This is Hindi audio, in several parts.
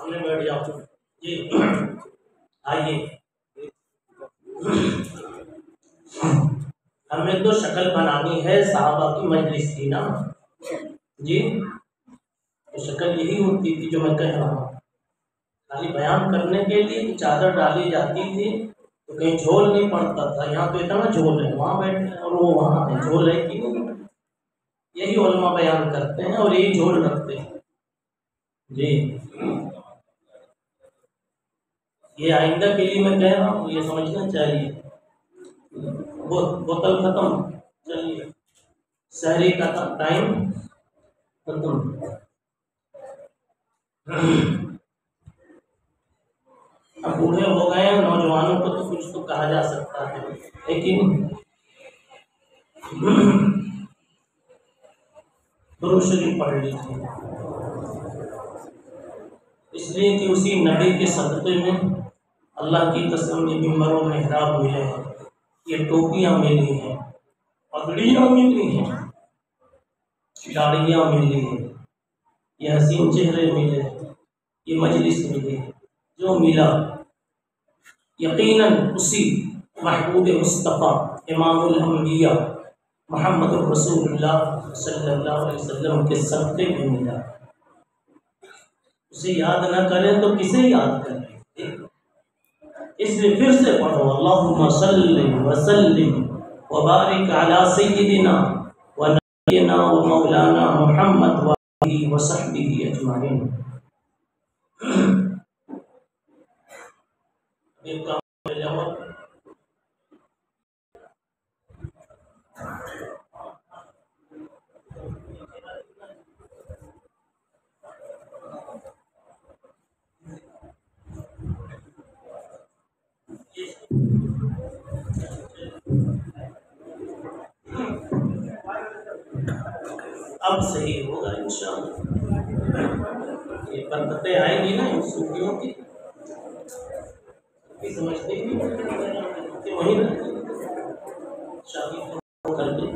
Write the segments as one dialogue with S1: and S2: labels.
S1: सामने बैठ जाओ जी। आइए, हमें तो शक्ल बनानी है साहबा की मजलिस की ना जी। तो शक्ल यही होती थी जो मैं कह रहा हूँ। खाली बयान करने के लिए चादर डाली जाती थी तो कहीं झोल नहीं पड़ता था। यहाँ तो इतना झोल है, वहाँ बैठे और वो वहाँ है, झोल है कि नहीं। यही उलमा बयान करते हैं और यही झोल रखते हैं जी। ये आइंदा के लिए मैं कह रहा हूँ, ये समझना चाहिए। बोतल खत्म, चलिए शहरी का टाइम खत्म। अब बूढ़े हो गए हैं, नौजवानों को तो कुछ तो कहा जा सकता है, लेकिन दुरूद शरीफ पढ़ लीजिए, इसलिए कि उसी नबी के सदक़े में अल्लाह की कसम ये मिंबर और मेहराब मिले हैं, ये टोपियाँ मिली हैं, पगड़ियाँ मिली हैं, दाढ़ियाँ मिली हैं, ये हसीन चेहरे मिले, ये मजलिस मिली। जो मिला यकीनन उसी महबूब मुस्तफ़ा इमामुल अंबिया मोहम्मद रसूलुल्लाह सल्लल्लाहु अलैहि वसल्लम के सदक़े में मिला। उसे याद न करें तो किसे याद करें। इसलिए फिर से पढ़ो, अल्लाहुम्मा सल्लि व सल्लिम व बारिक अला सय्यिदिना व नबीना व मौलाना मुहम्मद व आलिहि व सहबिहि अजमाइन। एक काम अब सही होगा इंशाअल्लाह। ये बरकतें आएंगी ना इन सूफियों की, समझते ही वही शादी करके।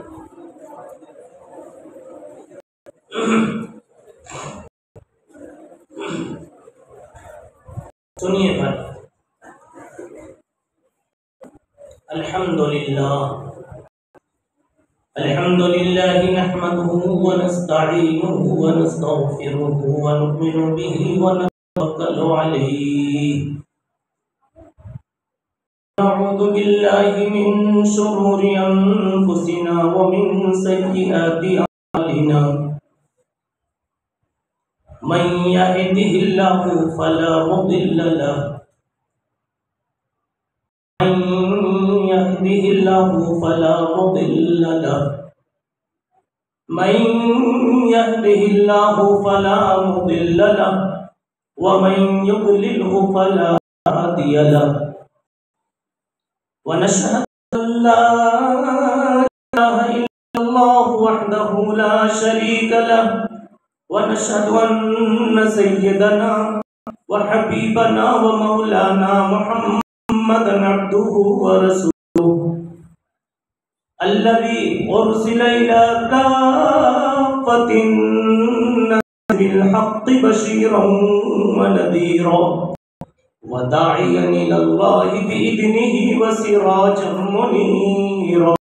S1: सुनिए भाई, अल्हम्दुलिल्लाह अल्हम्दुलिल्लाहि नहमदुहु व नस्तईनुहु व नस्तगफिरुहु व नु'मिनु बिही व नतवक्कलु अलैहि। नऊज़ु बिल्लाहि मिन शुरूरि अनफुसिना व मिन सय्यिआति अमालिना। मन यहदिहिल्लाहु फला मुदिल्ल लहु यहदिहिल्लाहु फला मुदिल्ल लहु मन यहदिहिल्लाहु फला मुदिल्ल लहु व मन युद्लिलहु फला हादिय लहु। व नशहदु अल्ला इलाहा इल्लल्लाहु वहदहु ला शरीका लहु व नशहदु अन्न सय्यदना व हबीबना व मौलाना मुहम्मदन अब्दुहु व रसूलुहु अल्लज़ी उरसिला इला काफ़्फ़तिन नास बिल हक़्क़ि बशीरन व नज़ीरा व दाइयन इलल्लाहि बिइज़निहि व सिराजन मुनीरा।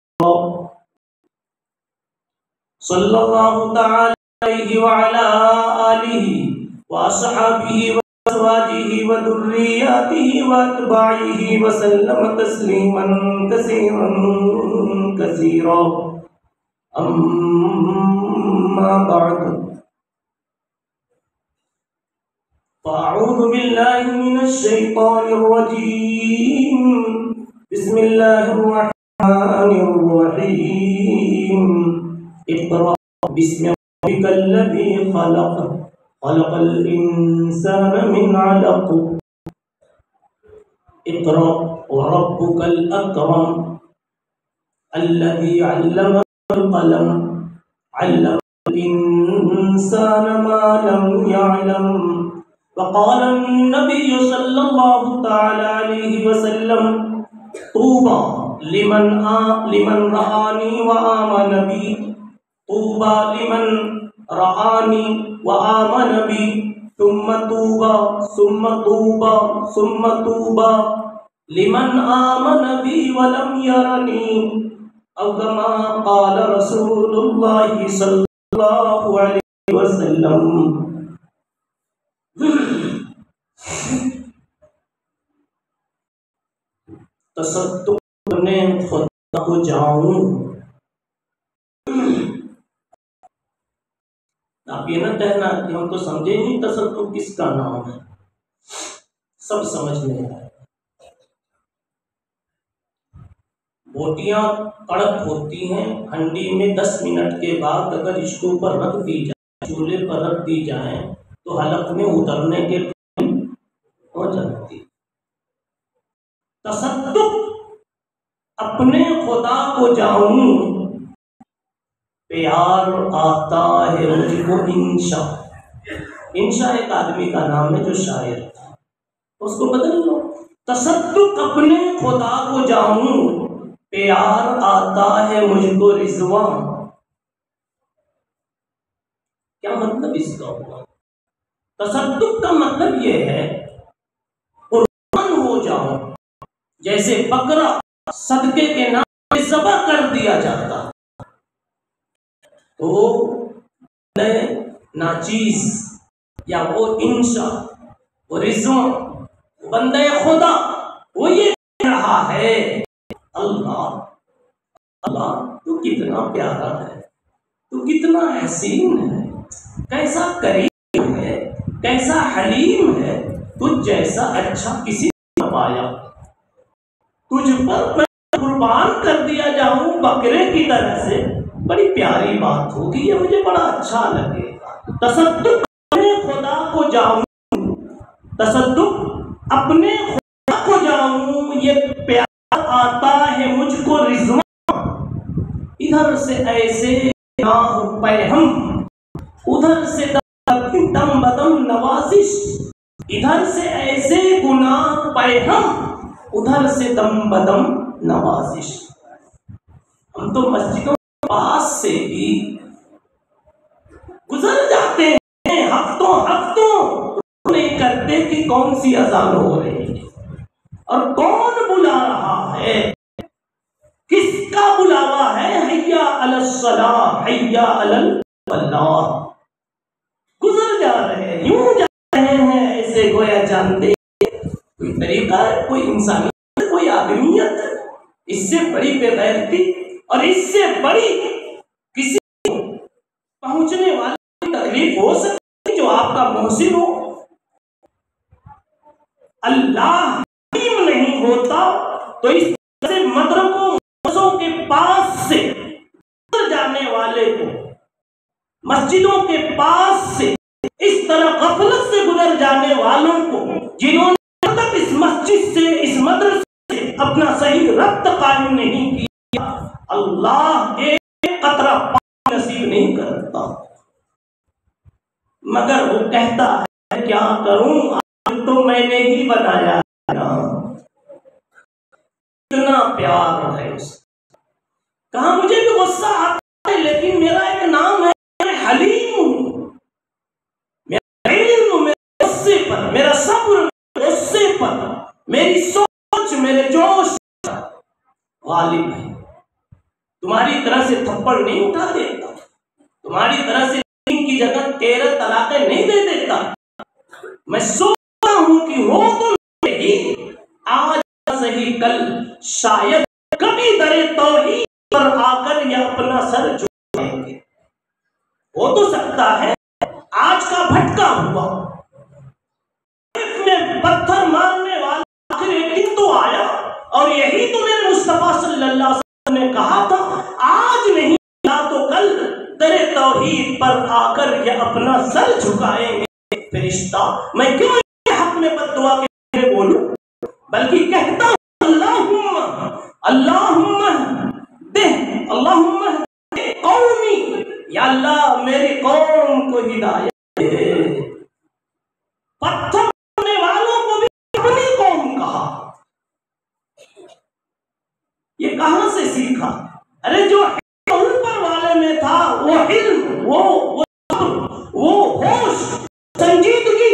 S1: सल्लल्लाहु तआला अलैहि व अला आलिहि व अस्हाबिहि व अज़वाजिहि व दुर्रिय्यतिहि व अत्बाइहि व सल्लम तस्लीमन कसीरन कसीरा। अम्मा बअद, फ़अऊज़ु बिल्लाहि मिनश शैतानिर रजीम। बिस्मिल्लाहिर रहमानिर रहीम। इक़रा बिस्मि रब्बिकल लज़ी ख़लक़ खलक़ल इंसाना मिन अलक़। इक़रा व रब्बुकल अकरम अल्लज़ी अल्लम बिल क़लम अल्लमल इंसाना मा लम यअलम। वक़ाल नबिय्यु सल्लल्लाहु तआला अलैहि वसल्लम तूबा लिमन रआनी व आमन बी, तूबा लिमन रआनी व आमन बी सुम्मा तूबा सुम्मा तूबा सुम्मा तूबा लिमन आमन बी वलम यरनी औ कमा क़ाल रसूलुल्लाह सल्लल्लाहु अलैहि वसल्लम। तसद्दुक़ करने खुदा को जाऊं। आप ये ना कहना कि हम तो समझे नहीं तसद्दुक़ किसका नाम है, सब समझ में आए। बोटियां कड़क होती हैं, हंडी में 10 मिनट के बाद अगर इसके ऊपर रख दी जाए, चूल्हे पर रख दी जाए तो हलक में उतरने के हो जाती। तसद्दुक़ अपने खुदा को जाऊं, प्यार आता है मुझको इंशा। इंशा एक आदमी का नाम है जो शायर था, उसको बदल लो। तसद्दुक़ अपने खुदा को जाऊं, प्यार आता है मुझको रिज़वा। क्या मतलब इसका हुआ? तसद्दुक़ का मतलब यह है कुर्बान हो जाओ, जैसे बकरा सदके के नाम पे ज़बह कर दिया जाता तो नाचीज या वो इंशा वो रिज़वा बंदे खुदा वो ये कह रहा है, अल्लाह अल्लाह तू कितना प्यारा है, तू कितना हसीन है, कैसा करीम है, कैसा हलीम है, तुझ जैसा अच्छा किसी ने पाया। तुझ पर मैं कुर्बान कर दिया जाऊं बकरे की तरह से, बड़ी प्यारी बात होगी, ये मुझे बड़ा अच्छा लगेगा। तसद्दुक़ अपने खुदा को जाऊं, तसद्दुक़ अपने खुदा को जाऊं, ये प्यार आता है मुझको रिज़वा। इधर से ऐसे पैहम, उधर से दम बदम नवाजिश, इधर से ऐसे गुनाह पैहम, उधर से दम बदम नवाजिश। हम तो मस्जिदों के पास से भी गुजर जाते हैं, हफ्तों हफ्तों नहीं करते कि कौन सी अजान हो रही है और कौन बुला रहा है, किसका बुलावा है, हैया अलस सलाह हैया अलल फलाह। गुजर जा रहे हैं, यूं जा रहे हैं ऐसे गोया जानते कोई तरीका है, कोई इंसानियत, कोई आदमियत, इससे बड़ी बेगैरती और इससे बड़ी किसी को पहुंचने वाली तकलीफ हो सकती जो आपका मोहसिन हो। अल्लाह नहीं होता तो इस तरह से मदरसों के पास से जाने वाले को, मस्जिदों के पास से इस तरह गफलत से गुजर जाने वालों को, जिन्होंने तक इस मस्जिद से, इस मदरसे से अपना सही रब्त कायम नहीं किया, अल्लाह एक कतरा पानी नसीब नहीं करता। मगर वो कहता है क्या करूं, आज तो मैंने ही बनाया ना। इतना प्यार है उसका। कहा मुझे भी गुस्सा आता है, लेकिन मेरा एक नाम है, मैं हलीम हूं। मेरा इल्म मेरे गुस्से पर, मेरा सब्र मेरे गुस्से पर, मेरी सोच मेरे जोश गालिब है। तुम्हारी तरह से थप्पड़ नहीं उठा देता, तुम्हारी तरह से की जगह 13 तलाक़ें नहीं दे देता। मैं सोचता हूं कि हो तो नहीं, आज सही कल शायद कभी दरे तौहीद पर आकर यह अपना सर झुकाएंगे। हो तो सकता है आज का भटका हुआ में पत्थर मारने वाला आखिर एक दिन तो आया, और यही तो मेरे मुस्तफा सल्लल्लाहु अलैहि वसल्लम ने कहा था, आज नहीं या तो कल दरे तौहीद पर आकर यह अपना सर झुकाएंगे। फरिश्ता मैं क्यों हक में बद्दुआ के बोलूं, बल्कि कहता हूं अल्लाहुम्मा अल्लाहुम्मा दे, अल्लाहुम्मा दे कौमी, या अल्लाह मेरी कौम को हिदायत दे। पत्थर मारने वालों को भी अपनी कौम कहा, ये कहां से सीखा? अरे जो ऊपर वाले में था वो इल्म, वो होश, संजीदगी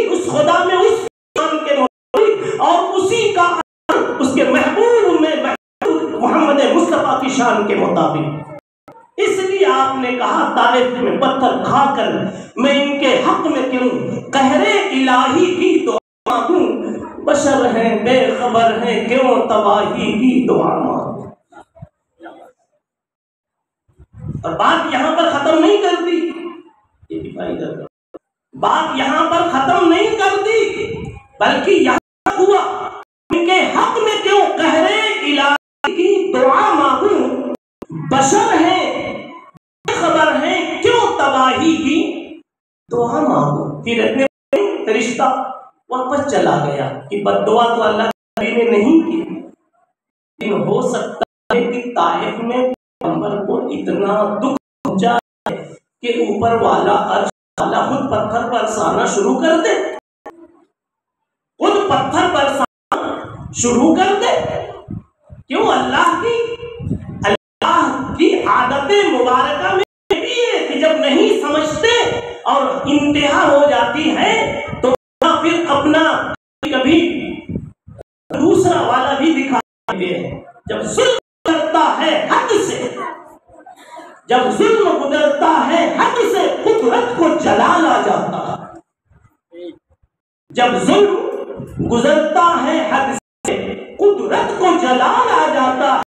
S1: शान के मुताबिक। इसलिए आपने कहा ताइफ में पत्थर खाकर मैं इनके हक में क्यों कहरे इलाही की दुआ मांगूं, बशर हैं बेखबर हैं क्यों तबाही की दुआ मांगूं। और बात यहां पर खत्म नहीं कर दी, बात यहां पर खत्म नहीं कर दी, बल्कि यहां हुआ इनके हक में क्यों कहरे इलाही की दुआ मांगूं, बशर है खबर है क्यों तबाही की दुआ मांगो। फिर इतने रिश्ता वापस चला गया कि बद्दुआ तो अल्लाह ने नहीं की, लेकिन हो सकता है कि ताइफ में पैगंबर को इतना दुख पहुंचा है कि ऊपर वाला अर्श वाला खुद पत्थर बरसाना शुरू कर दे, खुद पत्थर बरसाना शुरू कर दे। क्यों? अल्लाह की आदत मुबारका में भी है कि जब नहीं समझते और इंतहा हो जाती है तो फिर अपना कभी दूसरा वाला भी दिखाते हैं। जब जुल्म करता है हद से, जब जुल्म गुजरता है हद से कुदरत को जलाल आ जाता है। जब जुल्म गुजरता है हद से कुदरत को जलाल आ जाता है।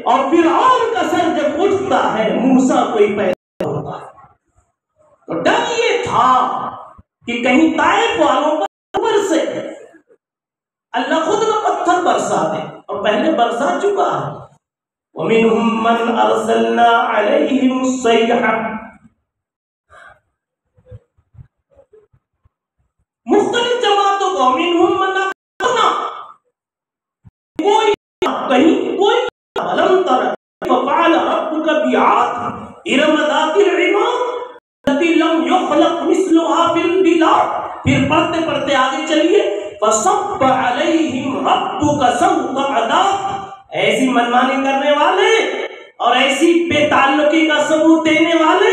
S1: और फिरऔन का सर जब उठता है मूसा कोई पैदा होता है। तो डर ये था कि कहीं ताइफ वालों पर ऊपर से अल्लाह खुद न पत्थर बरसा दे, और पहले बरसा चुका है। वमिनहुम मन अरसलना अलैहिम सय्यहा, मुख्तलिफ जमातों को मिनहुम मन अरसलना, कोई कहीं कोई अलम तर फअल रब्बुका बिआद इरम ज़ातिल इमाद लती लम युखलक मिस्लुहा फिल बिलाद। फिर पढ़ते पढ़ते आगे चलिए, फसब्ब अलैहिम रब्बुका सौत अज़ाब। ऐसी मनमानी करने वाले और ऐसी बेताल्लुकी का सबूत देने वाले,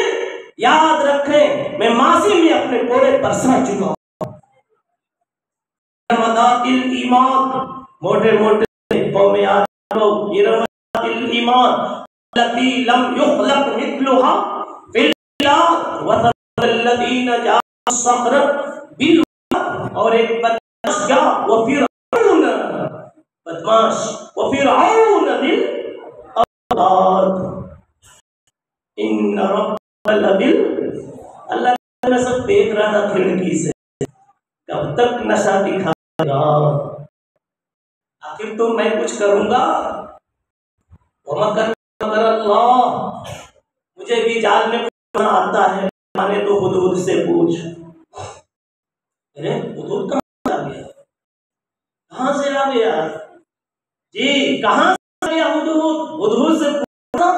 S1: याद रखें मैं माजी में अपने कोड़े बरसा चुका हूं। मोटे मोटे कौमें ईमान लती लम युखलक मिथलुहा फिल बिलाद वल्लज़ीना जाअ सख्र बिल, और एक बदमाश क्या व फिरऔन, बदमाश व फिरऔन बिल औलाद इन रब्बल बिल। अल्लाह ने सब देख रहा था खिड़की से, कब तक नशा दिखाएगा, आखिर तो मैं कुछ करूंगा। अल्लाह मुझे भी जाल में आता है, माने तो हुदूद से पूछ। अरे हुदूद कहाँ आ गया, कहाँ से आ गया जी, कहाँ से आ गया हुदूद? हुदूद से पूछा।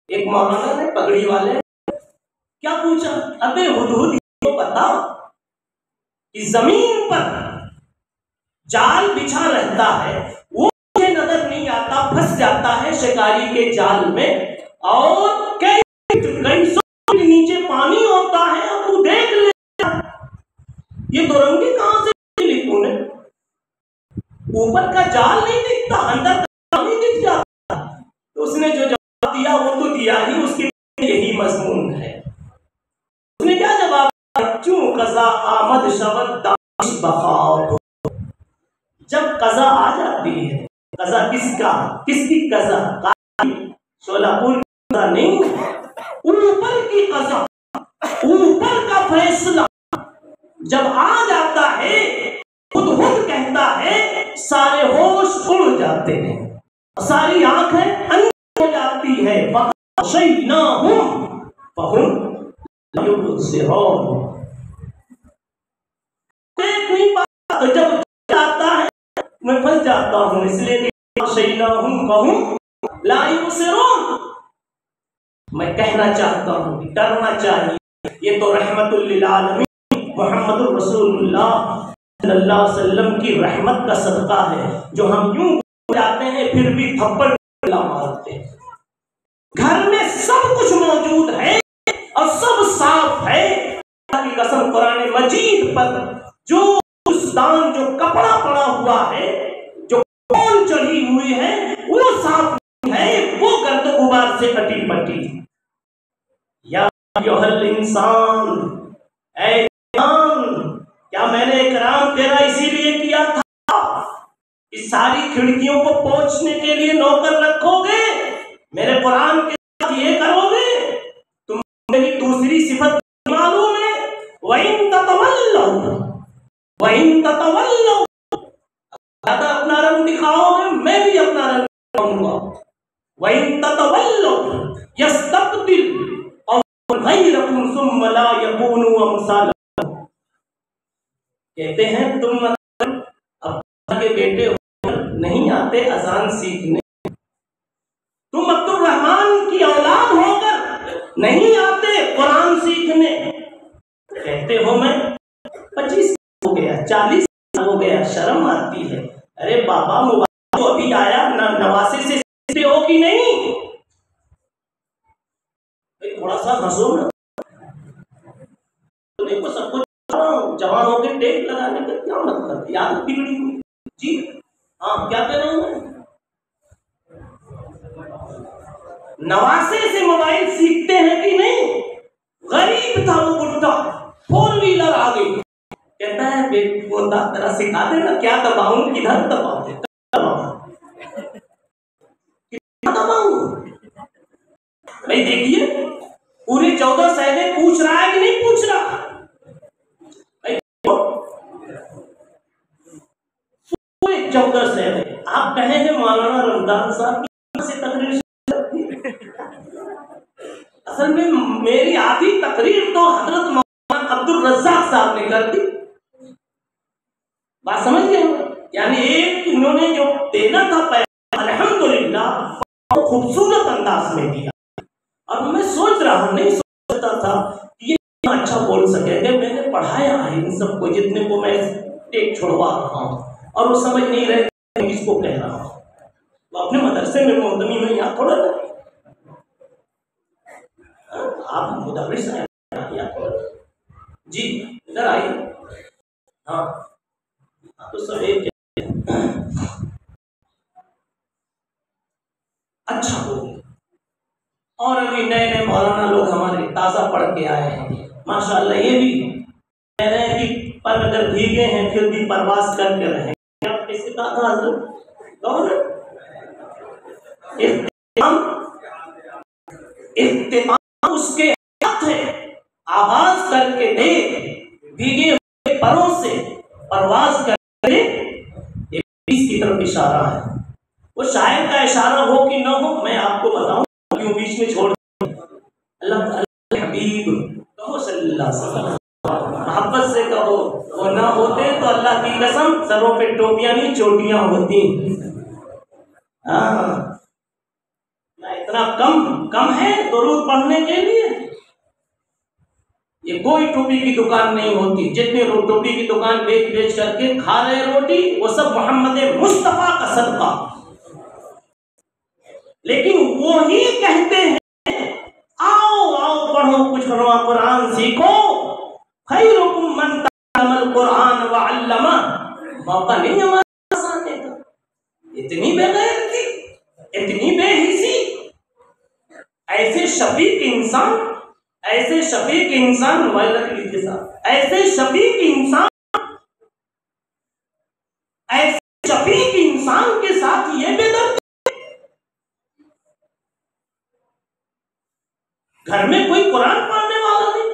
S1: एक मौलाना ने पगड़ी वाले क्या पूछा, अबे हुदूद को पता कि जमीन पर जाल बिछा रहता है, वो मुझे नजर नहीं आता, फंस जाता है शिकारी के जाल में, और कई सौ फीट नीचे पानी होता है, अब तू देख ले ये दोरंगी कहां से ली तूने? ऊपर का जाल नहीं दिखता, अंदर का नहीं दिख जाता। तो उसने जो जवाब दिया वो तो दिया ही, उसके यही मजमून है। उसने क्या जवाब दिया? क्यों कज़ा आमद शबद दाश बखाओ। जब कज़ा आ जाती है, कज़ा किसका, किसकी कज़ा? सोलापुर की कज़ा नहीं, ऊपर की कज़ा, ऊपर का फैसला जब आ जाता है, खुद कहता है सारे होश उड़ जाते हैं, सारी आंखें अंधी हो जाती है। फ़अग़शयनाहुम फ़हुम ला युबसिरून। देख नहीं पाता, तो जब आता है मैं फंस जाता हूं, इसलिए फ़अग़शयनाहुम फ़हुम ला युबसिरून। मैं कहना चाहता हूं कि डरना चाहिए। ये तो रहमतुल लिल आलमीन मुहम्मदुर रसूलुल्लाह सल्लल्लाहु अलैहि वसल्लम की रहमत का सदका है, जो हम यूं जाते हैं फिर भी थप्पड़ मारते हैं। घर में सब कुछ मौजूद है और सब साफ है। की कसम कुरान मजीद पर जो दान, जो कपड़ा पड़ा हुआ है, जो कौन चढ़ी हुई है, वो साफ है, वो गर्द अय्युहल इंसान, ऐ इंसान, क्या मैंने इकराम तेरा इसीलिए किया था इस सारी खिड़कियों को पोंछने के लिए नौकर रखोगे, मेरे कुरान के साथ ये करोगे? तुम मेरी दूसरी सिफत मालूम है, वइन ततवल्लौ, ज्यादा अपना रंग दिखाओगे मैं भी अपना रंग दिखाऊंगा। वइन ततवल्लौ यस्तब्दिल गैरकुम सुम्मा ला यकूनु अमसालकुम। कहते हैं तुम अब्दुल्लाह के बेटे हो, नहीं आते अजान सीखने, तुम अब्दुल रहमान की औलाद होकर नहीं आते कुरान सीखने, कहते हो मैं 25 हो गया 40 हो गया, शर्म आती है। अरे बाबा मुबारक तो अभी आया, नवासे से सीखते हो कि नहीं? थोड़ा सा हंसो ना, तो देखो सब कुछ जवान होकर टेक लगाने का क्या मतलब, याद बिगड़ी हुई जी। हाँ क्या कह रहा हूं मैं? नवासे से मोबाइल सीखते हैं कि नहीं? गरीब था वो बुढ़ा, 4 व्हीलर आ गई, कहता है बेटा तेरा सिखा देना, क्या दबाऊं किधर दबाऊं, कितना दबाऊं? भाई देखिए पूरे 14 सहबे पूछ रहा है कि नहीं पूछ रहा? पूरे 14 सहबे। आप कहेंगे मौलाना रमजान साहब की से तकरीर असल में मेरी आधी तकरीर तो हजरत मौलाना अब्दुल रज़्ज़ाक साहब ने कर दी। बात समझ गए? यानी एक इन्होंने जो देना था अल्हम्दुलिल्लाह खूबसूरत अंदाज में दिया, और मैं सोच रहा नहीं सोचता था कि ये अच्छा बोल सकेंगे। मैंने पढ़ाया है इन सबको, जितने को मैं टेक छोड़वा रहा हूँ, और वो समझ नहीं रहे किसको कह रहा हूँ। वो अपने मदरसे में मोहतमी में यहाँ थोड़ा ना, आप मुदर्रिस हैं जी, इधर आइए। हाँ तो सब एक अच्छा हो। और अभी नए नए मौलाना लोग हमारे ताज़ा पढ़ के आए हैं माशाल्लाह, ये भी कह रहे हैं कि पर अगर भीगे हैं फिर भी परवास करके रहें। आप कैसे कहा था हज़रत? और इत्तिमाम उसके हाथ है, आवाज करके दे, भीगे हुए परों से परवाज करके, ये की तरफ इशारा है। वो शायर का इशारा हो कि ना हो मैं आपको बताऊं, क्यों बीच में छोड़ अल्लाह हबीब कहो सल्लल्लाहु अलैहि वसल्लम, मोहब्बत से कहो। वो ना होते तो अल्लाह की कसम सरों पे टोपियां नहीं चोटियां होती। इतना कम है दुरूद पढ़ने के लिए, ये कोई टोपी की दुकान नहीं होती। जितने लोग टोपी की दुकान बेच बेच करके खा रहे रोटी, वो सब मोहम्मद मुस्तफा का सदका। लेकिन वो ही कहते हैं आओ आओ पढ़ो कुछ कुरान सीखो, खैरुकुम मन तअल्लमल कुरान व अल्लमा। मौका नहीं हमारे पास आने का, इतनी बेगैरती, इतनी बेहिसी। ऐसे शफीक इंसान, ऐसे शफीक इंसान, मोबाइल रख लीजिए साहब, ऐसे शफीक इंसान, ऐसे शफीक इंसान के साथ ये बेदर्दी। घर में कोई कुरान पढ़ने वाला नहीं।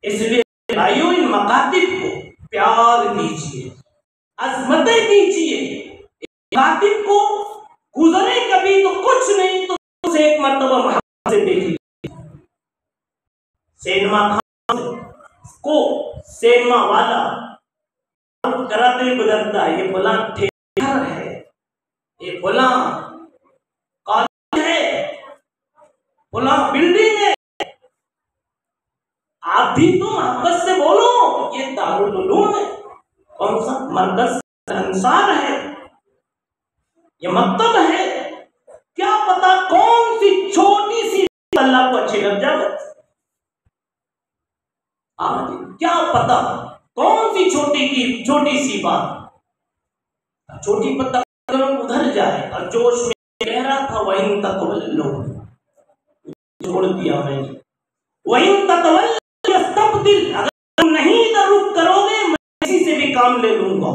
S1: इसलिए भाइयों इन मकातिब को प्यार दीजिए, अजमतें दीजिए। मकातिब को गुजरे कभी तो कुछ नहीं तो उसे एक मर्तबा मोहब्बत से देख लीजिए। सेनमा खान को सेनमा वाला कराते गुजरता है, ये फला ठेकर है, ये फला कॉलेज है, फला बिल्डिंग है। आप भी तो मोहब्बत से बोलो ये दारुल उलूम है, कौन सा मरकज अंसार है, ये मकतब है। क्या पता कौन सी छोटी सी अल्लाह को अच्छी लग जाए। क्या पता कौन सी छोटी सी बात, छोटी पत्ता उधर जाए और जोश में कह रहा था वहीं तक छोड़ दिया मैंने। वहीं ततवल्ल, अगर तुम नहीं रुख करोगे मैं किसी से भी काम ले लूंगा।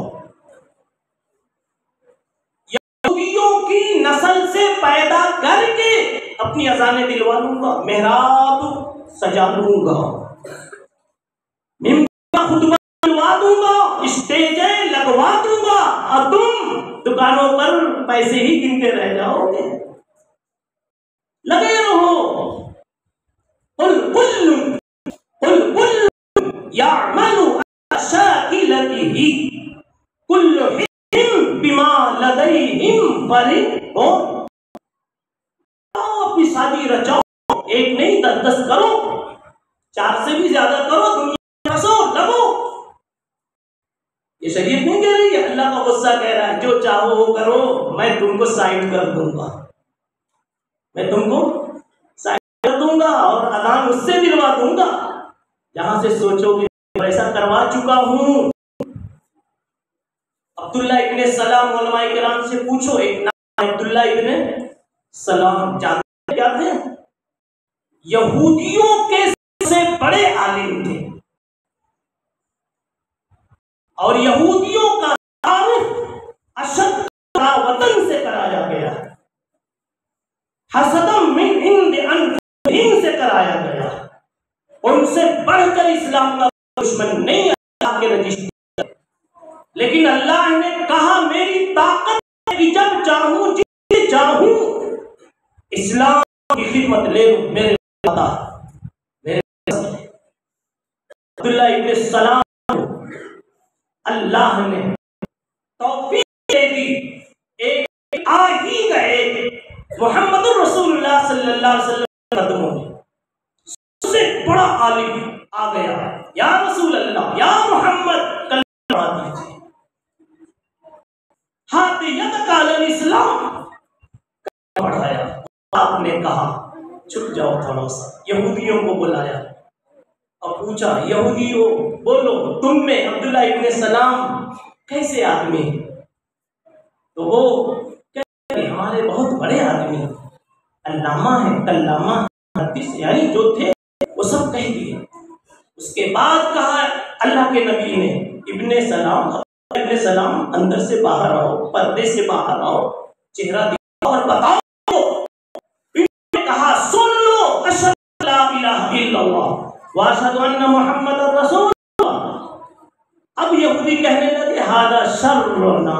S1: यहूदियों की नस्ल से पैदा करके अपनी अजानें दिलवा लूंगा, मेहराब सजा लूंगा, खुतबा दिलवा दूंगा, स्टेजें लगवा दूंगा, और तुम दुकानों पर पैसे ही गिनते रह जाओगे। लगे रहो। कुल कुल्लु यामलु अला शाकिलतिही कुल्लु हिम बिमा लदैहिम फरिहून। अपनी शादी रचाओ, एक नहीं 10-10 करो, 4 से भी ज्यादा करो, दुनिया में बसो, लगो। ये शरीयत नहीं कह रही है, अल्लाह का गुस्सा कह रहा है जो चाहो वो करो, मैं तुमको साइड कर दूंगा, मैं तुमको साइड कर दूंगा और अजान उससे दिलवा दूंगा जहां से सोचोगे ऐसा करवा चुका हूं। अब्दुल्लाह इब्ने सलाम, उलमाए किराम से पूछो, एक नाम अब्दुल्लाह इब्ने सलाम, जानते क्या थे? यहूदियों के सबसे बड़े आलिम थे और यहूदियों का तारुफ अशद वतन से कराया गया, हसदम मिन इंद अनफुसिहिम से कराया गया। उनसे बढ़कर इस्लाम का दुश्मन नहीं अल्लाह के रजिस्टर। लेकिन अल्लाह ने कहा मेरी ताकत है कि जब चाहूं जिसे चाहूं इस्लाम की खिदमत ले लूं, मेरे पता मेरे। अब्दुल्लाह इब्ने सलाम अल्लाह ने तौफीक दे दी, एक आ ही गए मोहम्मद रसूलुल्लाह सल्लल्लाहु अलैहि वसल्लम कदमों में। सबसे बड़ा आलिम आ गया, या रसूल अल्लाह, या मोहम्मद, कलमा दीजिए, हाथ यद काल इस्लाम बढ़ाया। आपने कहा छुप जाओ थोड़ा सा, यहूदियों को बुलाया और पूछा, यहूदियों बोलो तुम में अब्दुल्लाह इब्ने सलाम कैसे आदमी? तो वो कहते हमारे बहुत बड़े आदमी, अल्लामा है, कल्लामा, यानी जो थे वो सब कह दिए। उसके बाद कहा अल्लाह के नबी ने, इब्ने सलाम अंदर से बाहर आओ, पर्दे से बाहर आओ, चेहरा दिखाओ और बताओ। इन्होंने कहा सुन लो, अशहदु ला इलाहा इल्लल्लाह व अशहदु अन्ना मुहम्मदर रसूलुल्लाह। अब यहूदी कहने लगे हादा शर्रुना,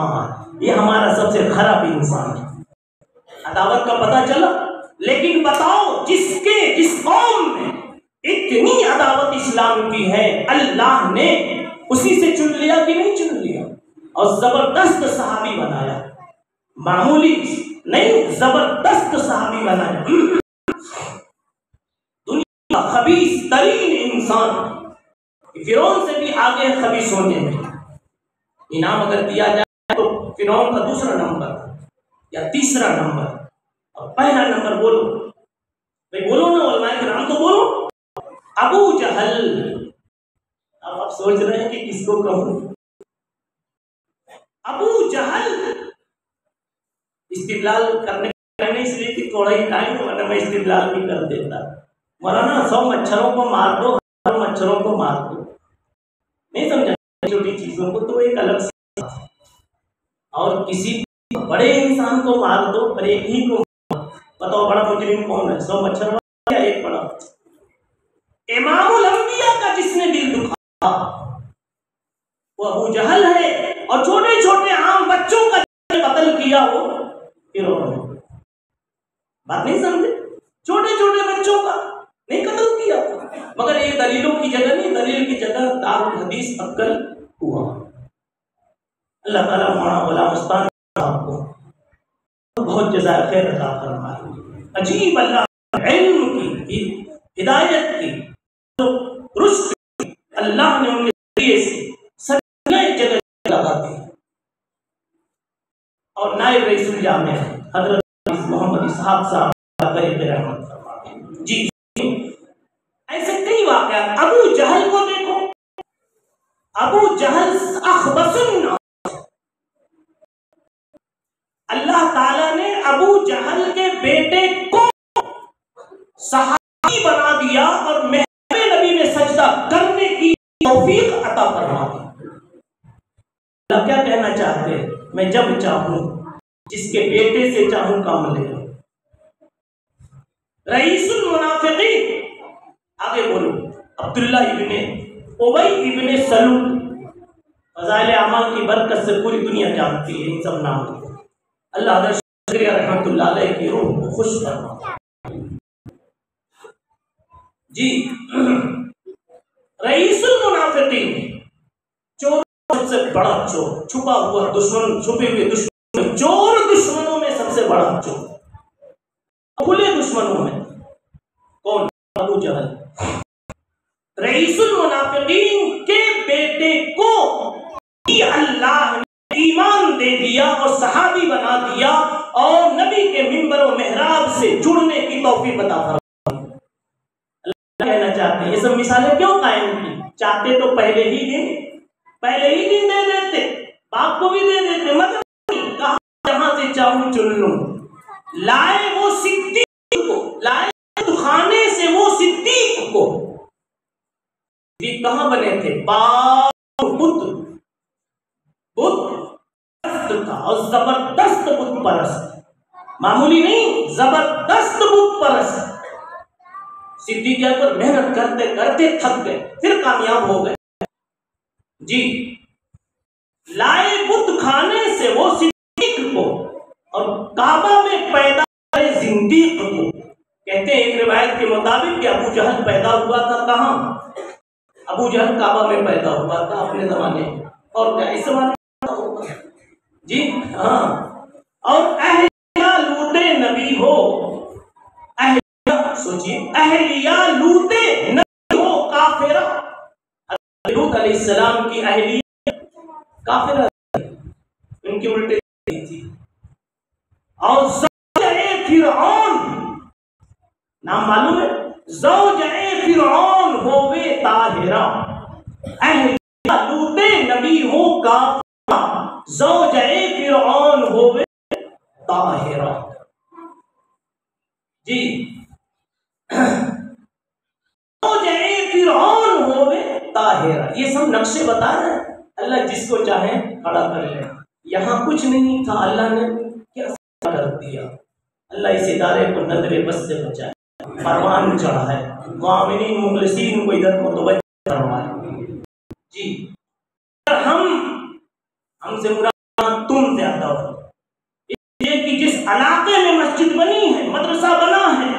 S1: ये हमारा सबसे खराब इंसान है। अदावत का पता चला। लेकिन बताओ जिस कौम में इतनी अदावत इस्लाम की है, अल्लाह ने उसी से चुन लिया कि नहीं चुन लिया और जबरदस्त सहाबी बनाया, मामूली नहीं जबरदस्त सहाबी बनाया। दुनिया का खबीस तरीन इंसान, फिरौन से भी आगे खबीस होने में। इनाम अगर दिया जाए तो फिरौन का दूसरा नंबर या तीसरा नंबर और पहला नंबर बोलो भाई, बोलो ना, उलमाए किराम तो बोलो। अबू जहल। अब आप सोच रहे हैं कि किसको कहूं? अबू जहल। इस्तिदलाल करने इसलिए कि थोड़ा ही टाइम, वरना मैं इस्तिदलाल भी कर देता। मौलाना 100 मच्छरों को मार दो, 1000 मच्छरों को मार दो, नहीं समझा? छोटी चीजों को तो एक अलग से, और किसी बड़े इंसान को मार दो पर एक ही को बताओ बड़ा मुजरिम कौन है? 100 मच्छर या एक बड़ा? इमामुल अंबिया का जिसने दिल दुखा वो अबू जहल है, और छोटे छोटे आम बच्चों का कत्ल किया वो फिरौन। बात नहीं समझे? छोटे छोटे बच्चों का नहीं कत्ल किया, मगर ये दलीलों की जगह नहीं, दलील की जगह दारुल हदीस अक्ल हुआ। अल्लाह ताला हमारा वला मुस्तान आपको बहुत जज़ाए खैर अता फरमाए। अजीब अल्लाह इल्म की, हिदायत की, तो रुश्द अल्लाह ने उनके जरिए से सच्चाई जगह लगा दी। और नायब रईसुल जामे हजरत मोहम्मद इसहाक साहब रहमत फरमाए। जी ऐसे कई वाक़या। अबू जहल को देखो, अबू जहल अखबसुन, अल्लाह ताला ने अबू जहल के बेटे को तौफीक अता फरमा दी। अल्लाह क्या कहना चाहते हैं, मैं जब चाहूं जिसके बेटे से चाहूं काम ले लूं। रईसुल मुनाफिकीन, आगे बोलो, अब्दुल्ला इब्ने उबई इब्ने सलूल, फज़ाइल अमाल की बरकत से पूरी दुनिया जानती है इन सब नाम को। अल्लाह हज़रत शक्रिया रहमतुल्लाह अलैह की रूह को खुश फरमा जी। रईसुल मुनाफिकीन, चोर सबसे बड़ा चोर, छुपा हुआ दुश्मन, छुपे हुए दुश्मन, चोर दुश्मनों में सबसे बड़ा चोर, खुले दुश्मनों में कौन? अबू जहल। रईसुल मुनाफिकीन के बेटे को अल्लाह ने ईमान दे दिया और सहाबी बना दिया और नबी के मिंबर और मेहराब से जुड़ने की तौफीक अता फरमा। अल्लाह कहना चाहते हैं, ये सब मिसालें क्यों कायम की? चाहते तो पहले ही दिन दे देते, बाप को भी दे देते, मगर कहा जहां से चाहूं चुन लूं। लाए वो सिद्दीक को, लाए खाने से वो सिद्दीक को। कहां बने थे? बुत था और जबरदस्त बुत परस्त, मामूली नहीं, जबरदस्त बुत परस्त। सिद्दीक क्या कर, मेहनत करते करते थक गए, फिर कामयाब हो गए जी। लाए बुत खाने से वो सिद्दीक को और काबा में पैदा करे जिंदीक को। कहते हैं एक रिवायत के मुताबिक कि अबू जहल पैदा हुआ था कहां? अबू जहल काबा में पैदा हुआ था अपने जमाने में, और क्या इस जमाने जी? हाँ। और अहलिया लूटे नबी हो, अहलिया सोचिए, अहलिया लूटे नबी हो काफिरा। लूत अलैहिस्सलाम की अहलिया काफिरा, उनकी उल्टे थी। और ज़ौज-ए फिरऔन, नाम मालूम है? ज़ौज-ए फिरऔन होवे ताहिरा। अहलिया लूटे नबी हो काफिरा, ज़ौज-ए फिरऔन होवे ताहिरा जी। ज़ौज-ए फिरऔन होवे ताहिरा, ये सब नक्शे बता रहे हैं। अल्लाह जिसको चाहे खड़ा कर ले। यहाँ कुछ नहीं था, अल्लाह ने क्या कर दिया। अल्लाह इस इदारे को नजरे बस से बचाए, फरमान चढ़ा है, मुआमिनीन मुखलिसीन को इधर मुतवज्जह फरमाए जी। हमसे मुराद तुम ज्यादा हो, इसलिए कि जिस इलाके में मस्जिद बनी है, मदरसा बना है,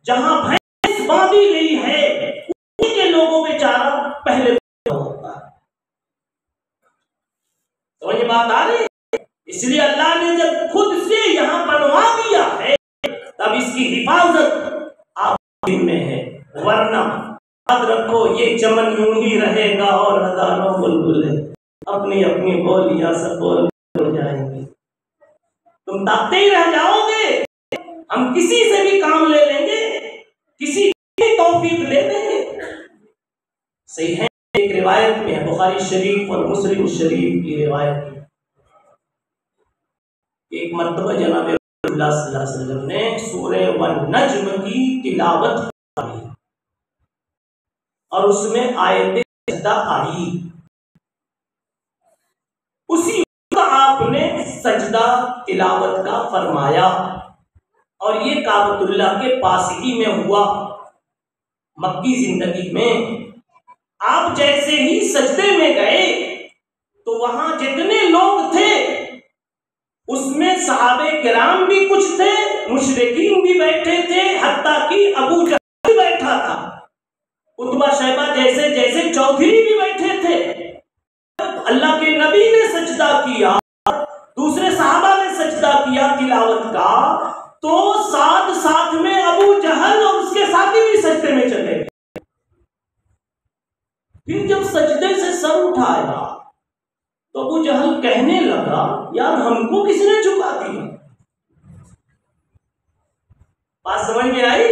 S1: जहां भैंस बांधी गई है, उन्हीं के लोगों में चारा पहले होता है। तो ये बात आ रही, इसलिए अल्लाह ने जब खुद से यहाँ बनवा दिया है, तब इसकी हिफाजत आप में है। वरना याद रखो, ये चमन यूं ही रहेगा और हजारों बुलबुलें अपनी अपनी बोलियां सब बोल जाएंगी, तुम ताकते ही रह जाओगे। हम किसी से भी काम ले लेंगे, किसी की तौफीक ले लेंगे। सही है, एक रिवायत में है, बुखारी शरीफ और मुस्लिम शरीफ की रिवायत है, एक मर्तबा जनाब रसूलुल्लाह सल्लल्लाहु अलैहि वसल्लम ने सूरह वन-नज्म की तिलावत की और उसमें आयत सजदा आई। उसी का आपने सजदा तिलावत का फरमाया और ये काबतुल्लाह के पास ही में हुआ। मक्की जिंदगी में आप जैसे ही सजदे में गए तो वहां जितने लोग थे उसमें सहाबे किराम भी कुछ थे, मुशरिकीन भी बैठे थे, हत्ता कि अबू जहल भी बैठा था, उतबा शैबा जैसे जैसे चौधरी भी बैठे थे। अल्लाह के नबी ने सजदा किया, दूसरे सहाबा ने सजदा किया तिलावत का, तो साथ साथ में अबू जहल और उसके साथी भी सजदे में चले गए। फिर जब सजदे से सर उठाया तो अबू जहल कहने लगा, यार हमको किसने झुका दिया? बात समझ में आई?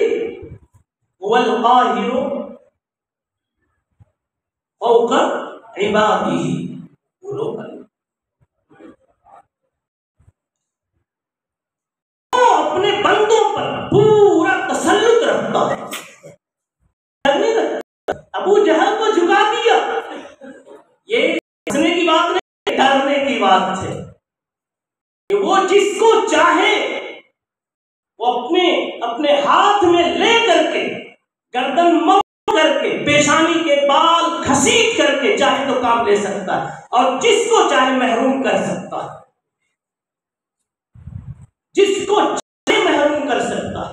S1: वल काहिरु फौका इबादिही, बोलो अपने बंदों पर पूरा तसल्लुत रखता है। अबू जहल को झुका दिया, की बात है कि वो जिसको चाहे वो अपने अपने हाथ में ले करके, गर्दन मोड़ करके, पेशानी के बाल घसीट करके चाहे तो काम ले सकता है और जिसको चाहे महरूम कर सकता है, जिसको चाहे महरूम कर सकता है।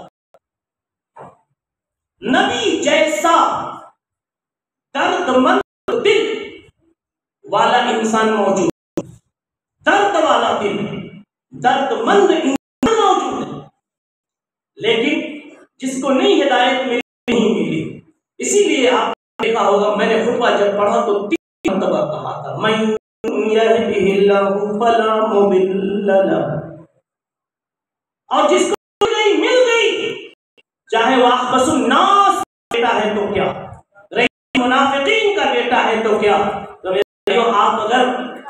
S1: नबी जैसा दर्दमंद दिल वाला इंसान मौजूद, दर्द वाला दिल, दर्दमंद इंसान मौजूद है, लेकिन जिसको नहीं हिदायत नहीं मिली। इसीलिए आप देखा होगा, मैंने खुतबा जब पढ़ा तो 3 मरतबा कहा था, मैं यहदिहिल्लाहु फला मुदिल्ल लहु, और जिसको नहीं मिल गई, चाहे वह अखबसुन नास बेटा है तो क्या, मुनाफिकीन का बेटा है तो क्या। तो आप अगर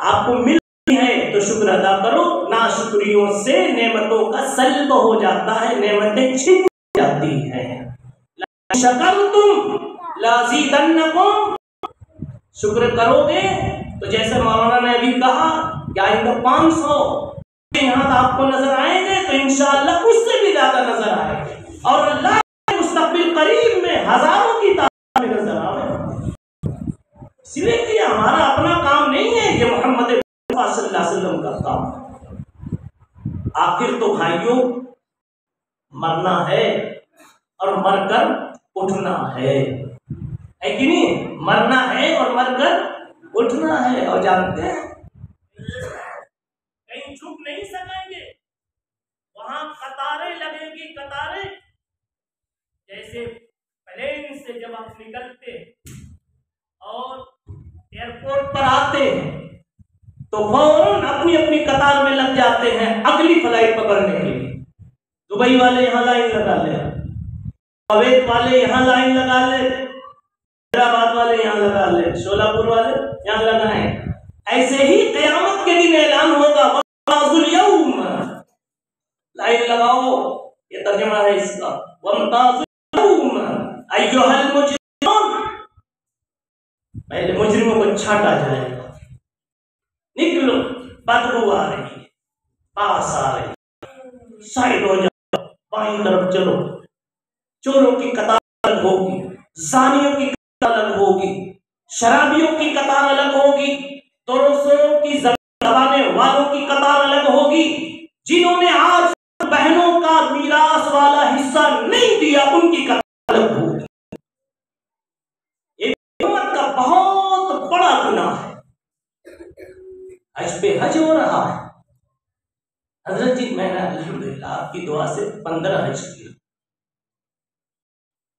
S1: आपको मिल है तो शुक्र अदा करो, ना शुक्रियों से नेमतों का सल्ब हो जाता है, नेमतें छिन जाती हैं। शकरतुम लाज़ीदन्नकुम, शुक्र करोगे तो जैसे मौलाना ने अभी कहा कि आइंदा 500 यहाँ आपको नजर आएंगे तो इंशाअल्लाह उससे भी ज्यादा नजर आएंगे, और अल्लाह के मुस्तक़बिल करीब में हजारों की तादाद में नजर आए। इसलिए कि हमारा अपना काम नहीं है, ये मोहम्मद सल्लल्लाहु अलैहि वसल्लम का काम। आखिर तो भाइयों मरना है और मरकर उठना है कि नहीं? मरना है और मरकर उठना है। और जानते हैं कहीं छुप नहीं सकेंगे, वहां कतारें लगेगी, कतारें। जैसे प्लेन से जब आप निकलते और एयरपोर्ट पर आते हैं तो फौरन अपनी अपनी कतार में लग जाते हैं अगली फ्लाइट पकड़ने के लिए। दुबई वाले यहाँ लाइन लगा ले, अवैध वाले यहाँ लाइन लगा ले, हैदराबाद वाले यहाँ लगा ले, शोलापुर वाले यहाँ लगाए। ऐसे ही क़यामत के दिन ऐलान होगा, वम्ताज़ुल यौम, लाइन लगाओ, ये तर्जुमा है इसका, वम्ताज़ुल यौम अय्युहल मुजरिमून। पहले मुजरिमों को छाटा जाएगा, निकलो, बदबू आ रही है, पास आ रही है, साइड हो जाओ, बाईं तरफ चलो। चोरों की कतार अलग होगी, ज़ानियों की कतार अलग होगी, शराबियों की कतार अलग होगी, दोस्तों की ज़मीन दबाने वालों की कतार अलग होगी, जिन्होंने आज बहनों का मीरास वाला हिस्सा नहीं दिया उनकी कतार अलग होगी। का बहुत बड़ा गुनाह है। हज पे हज हो रहा है। हजरत जी मैंने अल्हम्दुलिल्लाह आपकी दुआ से 15 हज किए।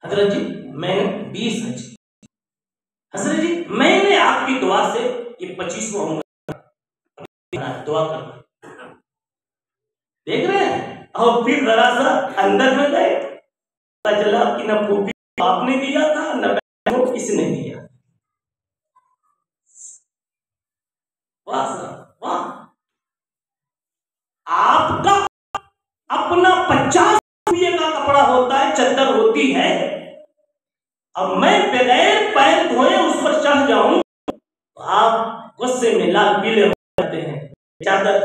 S1: हजरत जी मैंने 20 हज किए। हजरत जी मैंने आपकी दुआ से ये 25वां होगा, दुआ करना। देख रहे हैं? और फिर जरा सा अंदर में गए, पता चला कि न फूफी आपने दिया था न बहन इसने दिया। वाह, आपका अपना 50 रुपये का कपड़ा होता है, चद्दर होती है, अब मैं बगैर पैर धोए उस पर चढ़ जाऊं तो आप गुस्से में लाल पीले हो जाते हैं। चादर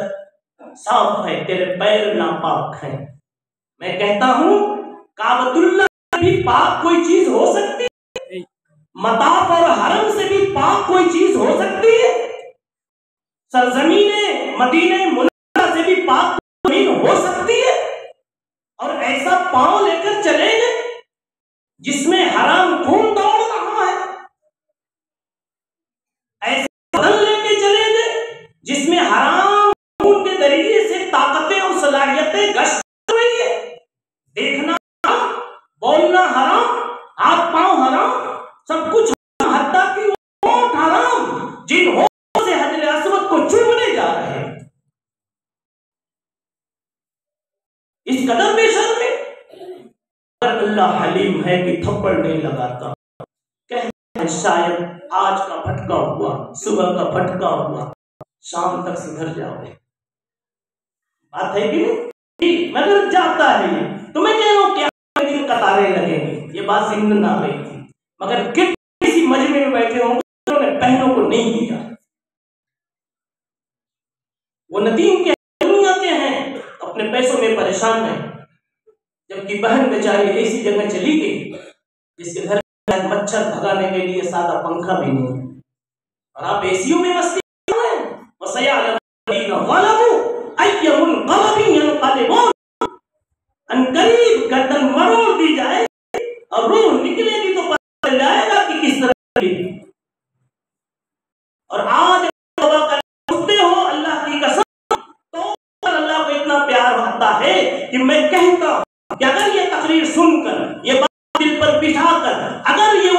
S1: साफ है, तेरे पैर नापाक हैं। मैं कहता हूं काबतुल्लाह से भी पाक कोई चीज हो सकती है? मताफ और हरम से भी पाक कोई चीज हो सकती है? सरजमीने मदीने मुनव्वरा से भी पाक जमीन हो सकती है? और ऐसा पांव लेकर चलेंगे जिसमें हराम खून दौड़ रहा है, ऐसा बदन लेके चलेंगे जिसमें हराम खून के जरिए से ताकतें और सलाहियतें गश्त कर रही है। देखना हराम, बोलना हराम, हाथ पांव हराम, सब कुछ हत्ता की होंठ हराम, जिन होंठों से हजर अस्वद को चूमने जा रहे हैं। इस कदर बेशर्म में अल्लाह हलीम है कि थप्पड़ नहीं लगाता। कहते हैं शायद आज का भटका हुआ, सुबह का भटका हुआ, शाम तक सुधर जाओगे। बात है कि नहीं? मगर जाता है ये। तो मैं कह रहा हूं क्या दिन कतारें लगेंगी, ये बात जिंद ना गई थी, मगर किसी मजमे में बैठे होंगे उन्होंने बहनों को नहीं दिया। वो नदीम के दुनिया के हैं, अपने पैसों में परेशान हैं, जबकि बहन बेचारी ऐसी जगह चली गई जिसके घर में मच्छर भगाने के लिए सादा पंखा भी नहीं है, और आप एसीओ में मस्ती अनकरीब गर्दन मरोड़ दी जाए और रूह निकलेगी तो पता चल जाएगा कि किस तरह की। और आज उठते हो अल्लाह की कसम, तो अल्लाह को इतना प्यार आता है कि मैं कहता हूं कि अगर ये तकरीर सुनकर, ये बात दिल पर बिठाकर, अगर ये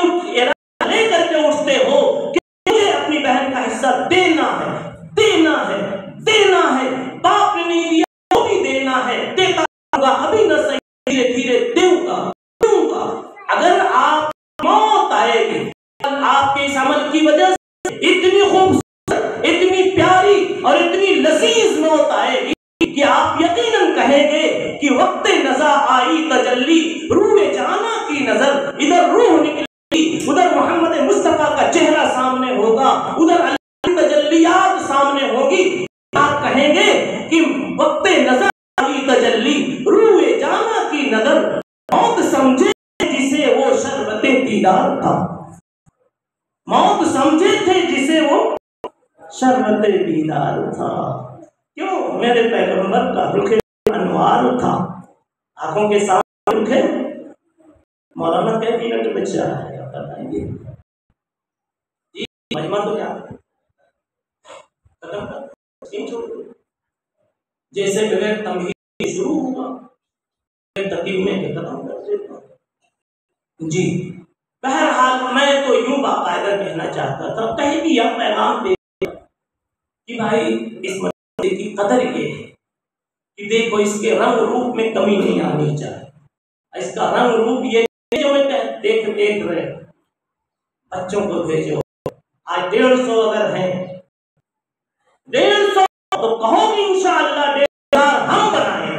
S1: लेकर के उठते हो कि मुझे अपनी बहन का हिस्सा देना है, देना है, देना है, बाप ने नहीं दिया तो भी देना है, देता होगा, अभी न सही धीरे धीरे दूंगा दूंगा। अगर आप मौत आएगी आपके इस अमल की वजह से, इतनी खूबसूरत, इतनी प्यारी और इतनी लजीज मौत आएगी कि आप यकीनन कहेंगे कि वक्त नज़ा आई तजल्ली, रूह जाना की नजर, इधर रूह निकली, उधर मोहम्मद मुस्तफा का चेहरा सामने होगा, उधर अल्लाह की तजल्लियात सामने होगी। आप कहेंगे कि वक्त नज़ा आई तजल्ली, रूह जाना की नजर, मौत समझे जिसे वो शरबते दीदार था, मौत समझे थे जिसे वो शरबते दीदार था। क्यों? मेरे पैगंबर का रुखे अनवार था, आंखों के सामने रुखे। मौलाना क्या मिनट बचा है आप बताएंगे जी? महिमा तो क्या खत्म कर छोड़, जैसे बगैर तमहीद शुरू हुआ तकीब में खत्म कर देता जी। बहरहाल मैं तो यूं बाकायदा कहना चाहता था, कहीं भी यह पैगाम दे कि भाई इस मसले की कदर ये है कि देखो इसके रंग रूप में कमी नहीं आनी चाहिए। इसका रंग रूप ये जो मैं देख रहे बच्चों को भेजो, आज 150 अगर हैं, 150 तो कहो कि इंशाअल्लाह 1,500 हम बनाएंगे।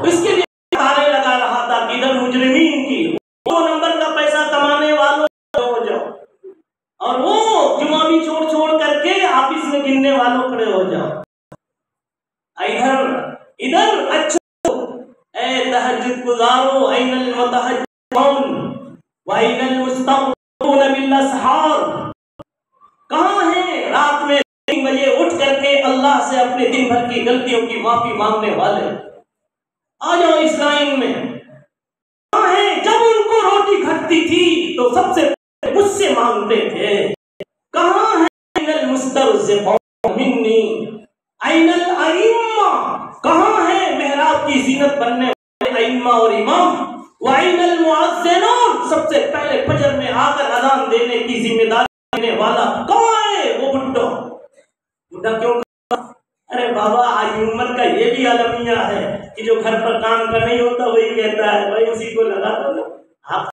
S1: इसके लिए तारे लगा रहा था कि इधर मुजरिमीन की 2 नंबर का पैसा कमाने वालों हो जाओ, और वो जुमा भी छोड़ छोड़ करके ऑफिस में गिनने वालों खड़े हो जाओ। इधर अच्छा ए तहज्जुद गुजारो, ऐनल मुतहज्जिदून व ऐनल मुस्तग़फिरून बिल-असहार, कहां है रात में 3 बजे उठ करके अल्लाह से अपने दिन भर की गलतियों की माफी मांगने वाले? आ जाओ इस लाइन में। कहां है? जब उनको रोटी घटती थी तो सबसे मुझसे मांगते थे। कहां है ऐनल मुस्तरज़िक़ून मिन्नी, ऐनल अइम्मा, कहां है मेहराब की जीनत बनने वाले अइम्मा और इमाम, व ऐनल मुअज़्ज़िनून, सबसे पहले फजर में आकर अज़ान देने की जिम्मेदारी लेने वाला कहां है? वो बुड्ढा क्यों? अरे बाबा आज उम्र का ये भी अलमिया है कि जो घर पर काम का नहीं होता वही कहता है भाई उसी को लगा दो। आप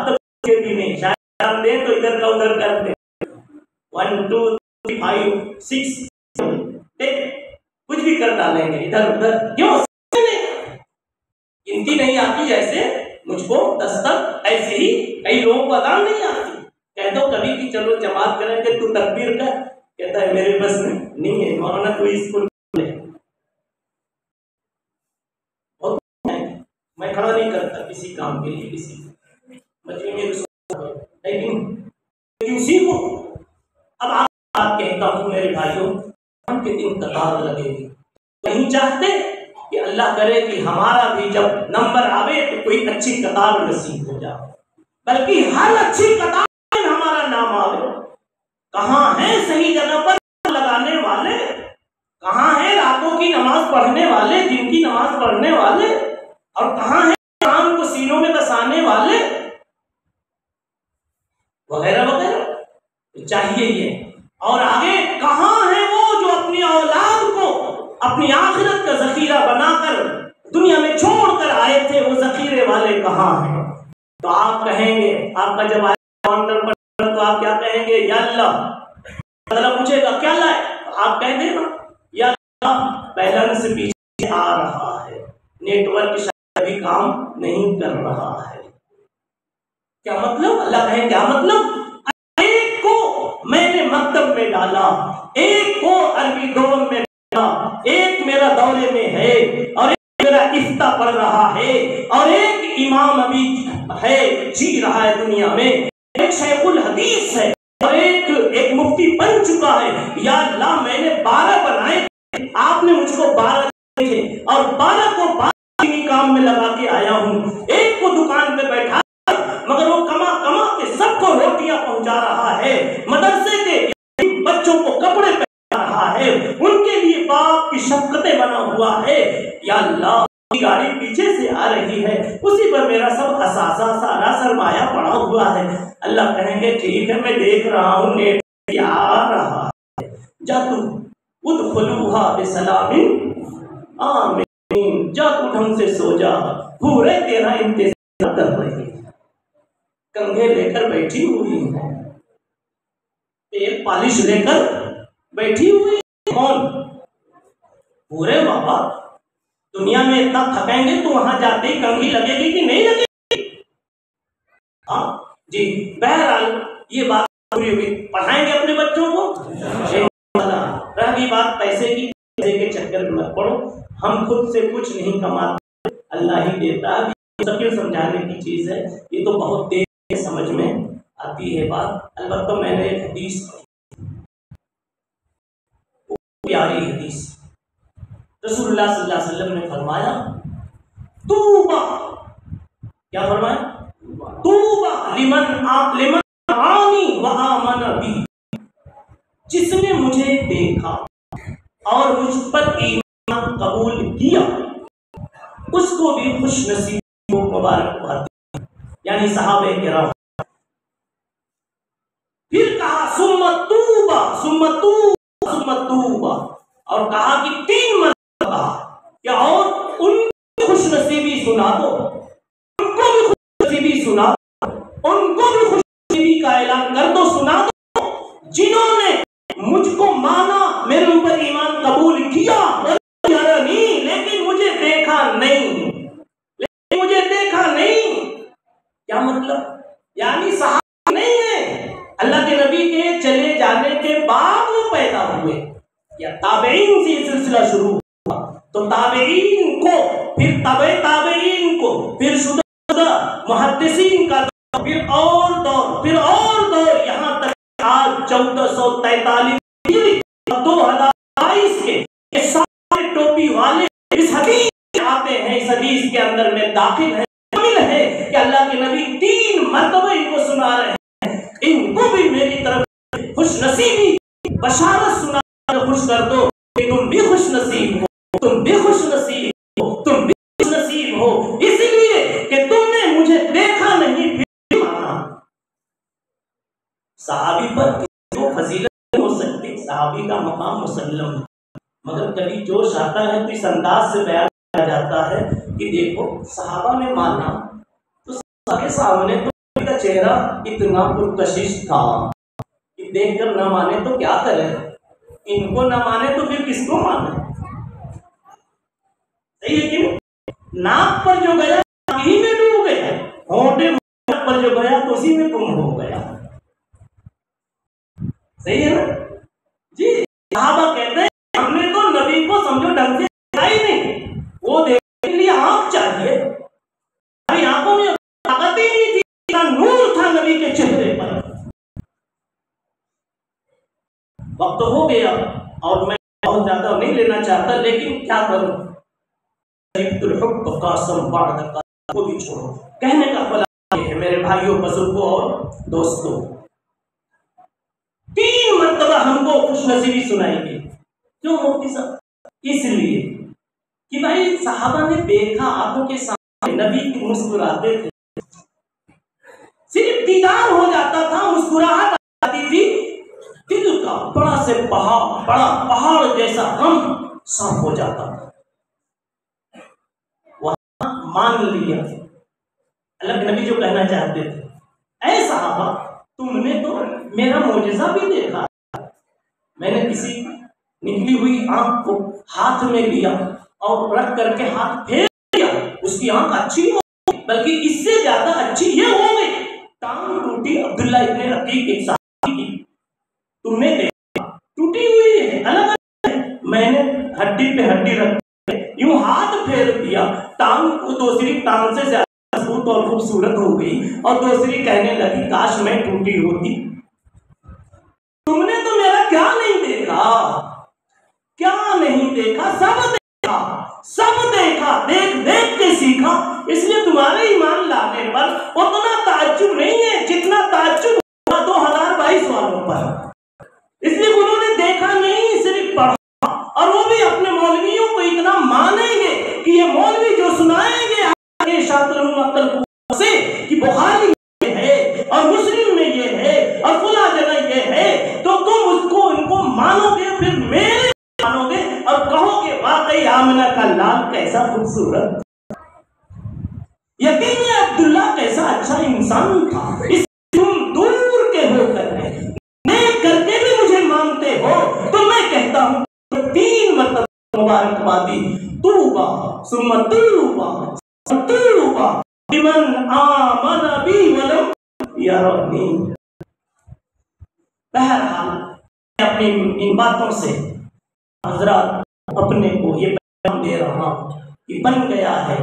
S1: तक भी नहीं, शायद हम दें तो इधर का उधर करते 1 2 3 5 6 कुछ भी कर डालेंगे इधर उधर। क्यों? गिनती नहीं आती, जैसे मुझको 10 तक, ऐसे ही कई लोगों को अज़ान नहीं आती। कह दो कभी कि चलो जमात करेंगे, तू तकबीर कर, कहता है मेरे बस में नहीं है, मौलाना कोई स्कूल मैं खड़ा नहीं करता किसी काम के लिए, किसी लेकिन सीखो। अब आप कहता हूं मेरे भाइयों, हम के दिन कतार लगेगी, नहीं चाहते कि अल्लाह करे कि हमारा भी जब नंबर आवे तो कोई अच्छी कतार नसीब हो जाए, बल्कि हर अच्छी कतार में हमारा नाम आवे। कहां है सही जगह पर लगाने वाले? कहां है रातों की नमाज पढ़ने वाले, दिन की नमाज पढ़ने वाले? और कहां है कुरान को सीनों में बसाने वाले? वगैरह वगैरह चाहिए ये। और आगे कहां है वो जो अपनी औलाद को अपनी आखिरत का जखीरा बनाकर दुनिया में छोड़कर आए थे? वो जखीरे वाले कहां हैं? तो आप कहेंगे, आपका जब काउंटर पर तो आप क्या कहेंगे? या अल्लाह, मतलब पूछेगा क्या लाए, आप कह देना या अल्लाह बैलेंस पीछे आ रहा है, नेटवर्क शायद भी काम नहीं कर रहा है। क्या मतलब? अल्लाह कहे क्या मतलब? एक को मैंने मकतब मकतब में डाला, एक को अरबी दोम में डाला, एक मेरा दौरे में है और एक मेरा इफ्ता पढ़ रहा है और एक इमाम अभी है, जी रहा है दुनिया में, एक शेखुल हदीस है और एक मुफ्ती बन चुका है। या अल्लाह मैंने 12 बनाए, आपने मुझको 12 दिए और 12 को 12 काम में लगा के आया हूँ। एक को दुकान पे बैठा मगर वो कमा कमा के सबको रोटियां पहुंचा रहा है, मदरसे के बच्चों को कपड़े पहना रहा है, उनके लिए बाप की शफकतें बना हुआ है। या अल्लाह गाड़ी पीछे से आ रही है, उसी पर मेरा सब असासा सारा सरमाया पड़ा हुआ है। अल्लाह कहेंगे ठीक है मैं देख रहा हूँ, नेट आ रहा है, जा तू उदखुलूहा बिसलामिन आमीन, जा तू ढंग से सो जा, पूरे तेरा इंतजार कर रही है। कंघे लेकर बैठी हुई है, तेल पालिश लेकर बैठी हुई है। कौन? पूरे बाबा दुनिया में इतना थकेंगे तो वहां जाते ही कंघी लगेगी कि नहीं लगेगी? हाँ जी, बहरहाल ये बात पूरी होगी। पढ़ाएंगे अपने बच्चों को। रही बात पैसे की, पैसे के चक्कर में मत पड़ो, हम खुद से कुछ नहीं कमाते, अल्लाह ही देता है। सबके समझाने की चीज है, ये तो बहुत देर समझ में आती है बात। अलबत्ता मैंने एक हदीस, प्यारी हदीस, रसूलुल्लाह सल्लल्लाहु अलैहि वसल्लम ने फरमाया, तूबा, क्या फरमाया? तूबा लिमन आनी व आमन बी, जिसने मुझे देखा और मुझ पर ईमान कबूल किया, उसको भी खुशनसीब मुबारकबाद। यानी सहाबे किराम। फिर कहा सुम्मत तूबा, सुम्मत तूबा, सुम्मत तूबा, और कहा कि 3 मरतबा क्या, और उनको खुशनसीबी सुना दो, उनको भी खुशनसीबी सुना दो, उनको भी खुशनसीबी का ऐलान कर दो, सुना दो, जिन्होंने मुझको माना, मेरे ऊपर ईमान कबूल किया, लेकिन मुझे देखा नहीं, लेकिन मुझे देखा नहीं। क्या मतलब? यानी सहाबा नहीं है, अल्लाह के नबी के चले जाने के बाद वो पैदा हुए, या ताबईन से सिलसिला शुरू हुआ, तो ताबईन को, फिर तबे ताबईन को, फिर शुदा मुहद्दिसीन का दौर, फिर और दौर, फिर और दौर, यहाँ तक आज 1443 2022 के ये सारे टोपी वाले इस हदीस आते हैं, इस हदीस के अंदर में दाखिल है, शामिल है कि अल्लाह के नबी 3 मरतबा इनको सुना रहे हैं, इनको भी मेरी तरफ खुशनसीबी बशारत सुना खुश कर दो कि तुम भी खुशनसीब हो, तुम भी खुशनसीब हो, तुम भी खुशनसीब हो, इसलिए कि तुमने मुझे देखा नहीं फिर माना। सहाबी पर किसी फजीलत नहीं हो सकती, सहाबी का मकाम मुसल्लम, मगर कभी जोश आता है तो इस अंदाज से बयान किया जाता है कि देखो सहाबा ने माना तो सबके सामने तो उनका चेहरा इतना पुरकशिश था कि देखकर न माने तो क्या करें, इनको न माने तो फिर किसको माने? सही है कि नहीं? नाक पर जो गया ही में डूब गया, होंठे पर जो गया तो उसी में गुम हो गया। सही है ना जी? सहाबा कहते हैं हमने तो नबी को समझो ढंग से देखा ही नहीं, वो देखने के लिए आंख चाहिए, हमारी आंखों में ताकत ही नहीं थी, इतना नूर था नबी के चेहरे पर। वक्त हो गया और मैं बहुत ज्यादा नहीं लेना चाहता, लेकिन क्या करूं, को भी छोड़ो। कहने का फला है मेरे भाइयों, बुजुर्गों और दोस्तों, 3 मरतबा हमको खुशनसीबी सुनाएंगे। क्यों मुफ्ती साहब? इसलिए कि भाई सहाबा ने देखा, आंखों के सामने नबी मुस्कुराते थे, सिर्फ दीदार हो जाता था, मुस्कुराहट आ जाती थी, दिल का बड़ा पहाड़ जैसा गम साफ हो जाता था। वहां मान लिया अल्लाह के नबी जो कहना चाहते थे, ऐ सहाबा तुमने तो मेरा मौजज़ा भी देखा, मैंने किसी निकली हुई आंख को हाथ में लिया और रख करके हाथ फेर दिया, उसकी आंख अच्छी हो गई, बल्कि इससे ज्यादा अच्छी ये हो गई, टांग टूटी अब्दुल्ला इब्ने रकीक एक साहबी की, तुमने अलग अलग, मैंने हड्डी पे हड्डी रख यूं हाथ फेर दिया, टांग को दूसरी टांग से ज्यादा मजबूत और खूबसूरत हो गई और दूसरी कहने लगी काश मैं टूटी होती। तुमने तो मेरा क्या नहीं देखा, क्या नहीं देखा, सब देखा, सब देखा, देख देख के सीखा। इसलिए तुम्हारे ईमान लाने पर उतना ताज्जुब नहीं है जितना ताज्जुब 2022 वालों पर। इसलिए उन्होंने देखा नहीं, सिर्फ पढ़ा, और वो भी अपने मौलवियों को इतना मानेंगे कि ये मौलवी जो सुनाएंगे आगे शातुल से कि बुखारी में है और मुस्लिम में ये है और फुला जगह ये है, तो तुम उसको इनको मानोगे, फिर मेरे मानोगे और कहोगे वाकई आमिना का लाल कैसा खूबसूरत, यकीन है अब्दुल्ला कैसा अच्छा इंसान था। इस तुम दूर के होकर नेक करके भी मुझे मानते हो, तो मैं कहता हूँ 3 मरतबा मुबारकबादी, तूबा सुम्मा तूबा तूबा लिमन आमन बी वलम यरनी। बहरहाल अपनी इन बातों से हजरत अपने को ये पैगाम दे रहा हूं कि बन गया है,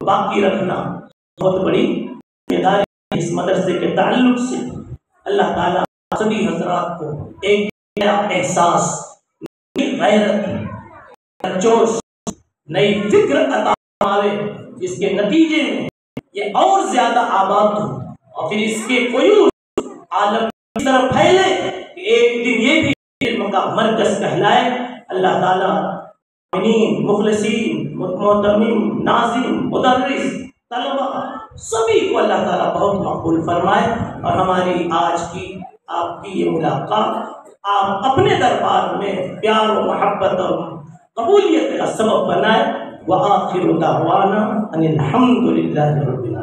S1: बाकी रखना बहुत बड़ी जिम्मेदारी। इस मदरसे के ताल्लुक से अल्लाह ताला सभी हजरात को एक नया एहसास, गैरत, जोश, नई फिक्र अता फरमावे, जिसके नतीजे में ये और ज्यादा आबाद हो और फिर इसके कोई आलम की तरफ फैले कि एक दिन ये भी इल्म का मरकज कहलाए। अल्लाह ताला मुखलिसीन, मोहतरमीन, नाज़िम, मुदर्रिस, तलबा सभी को अल्लाह ताला बहुत मकबूल फरमाए और हमारी आज की आपकी ये मुलाकात आप अपने दरबार में प्यार और मोहब्बत और कबूलियत का सबब बनाए। व आखिरु दावाना अनिल हम्दुलिल्लाहि रब्बिल